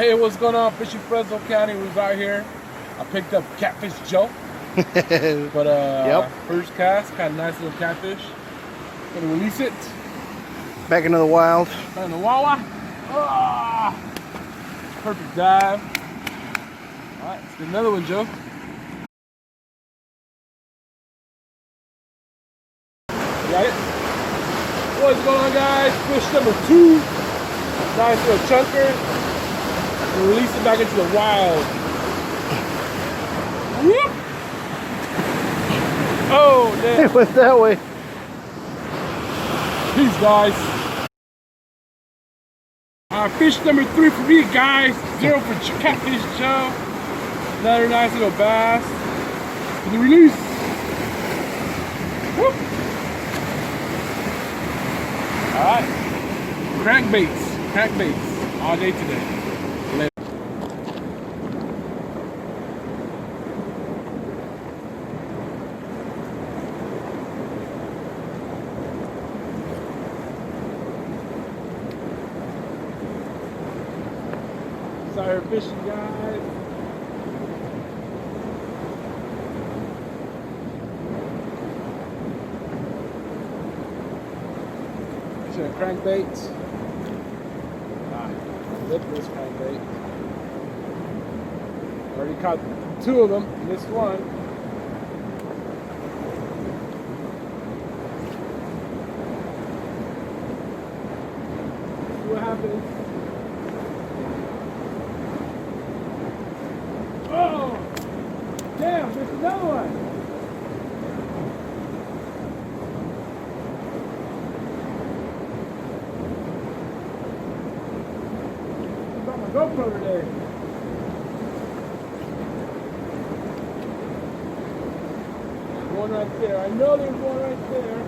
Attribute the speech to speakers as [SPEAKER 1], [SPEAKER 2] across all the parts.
[SPEAKER 1] Hey, what's going on? Fishing Fresno County was out here. I picked up Catfish Joe. But
[SPEAKER 2] Yep.
[SPEAKER 1] First cast, kind of nice little catfish. Gonna release it.
[SPEAKER 2] Back into the wild.
[SPEAKER 1] Back in the wawa. Ah, perfect dive. All right, let's get another one, Joe. Got it? What's going on, guys? Fish number 2. Nice little chunker. And release it back into the wild. Whoop! Oh, damn.
[SPEAKER 2] It went that way.
[SPEAKER 1] Peace, guys. Fish number 3 for me, guys. 0 for Catfish Joe. Another nice little bass. For the release. Whoop. Alright. Crankbaits. All day today. Later. Sorry, fishing, guys. Fishing a crankbait. Lipless crankbait. Already caught 2 of them. Missed one. See what happens. Oh! Damn, there's another one! I got my GoPro today. There's one right there. I know there's one right there.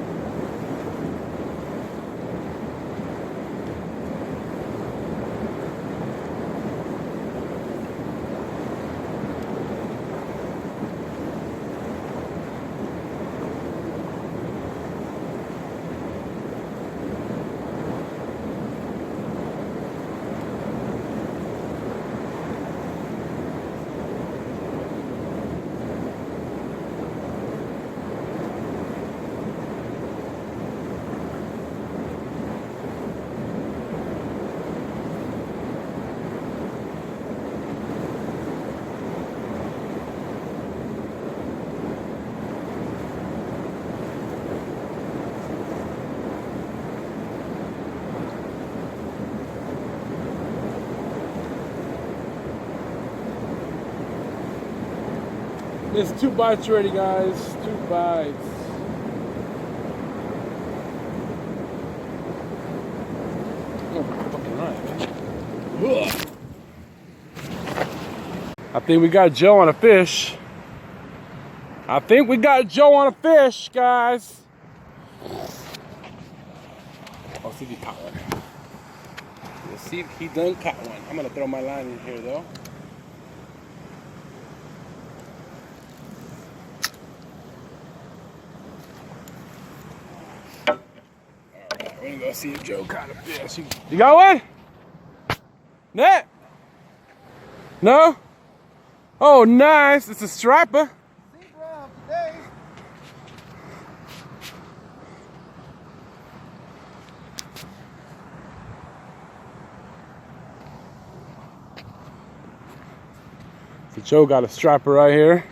[SPEAKER 1] There's 2 bites already, guys. 2 bites. Oh, fucking right, man. I think we got Joe on a fish. I'll see if he caught one. Let's see if he done caught one. I'm gonna throw my line in here, though. We're gonna go see if Joe caught a fish. You got one? Net? No? Oh, nice. It's a striper.
[SPEAKER 2] Zebra today.
[SPEAKER 1] So Joe got a striper right here.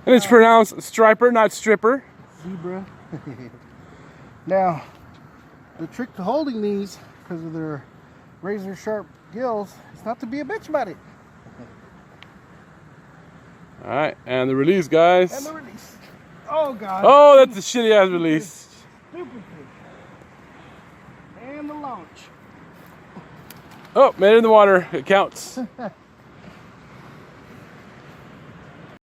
[SPEAKER 1] And it's pronounced striper, not stripper.
[SPEAKER 2] Zebra. Now, the trick to holding these, because of their razor sharp gills, is not to be a bitch about it.
[SPEAKER 1] All right, and the release, guys.
[SPEAKER 2] And the release. Oh, God.
[SPEAKER 1] Oh, that's a shitty ass release.
[SPEAKER 2] Stupid fish. And the launch.
[SPEAKER 1] Oh, made it in the water. It counts.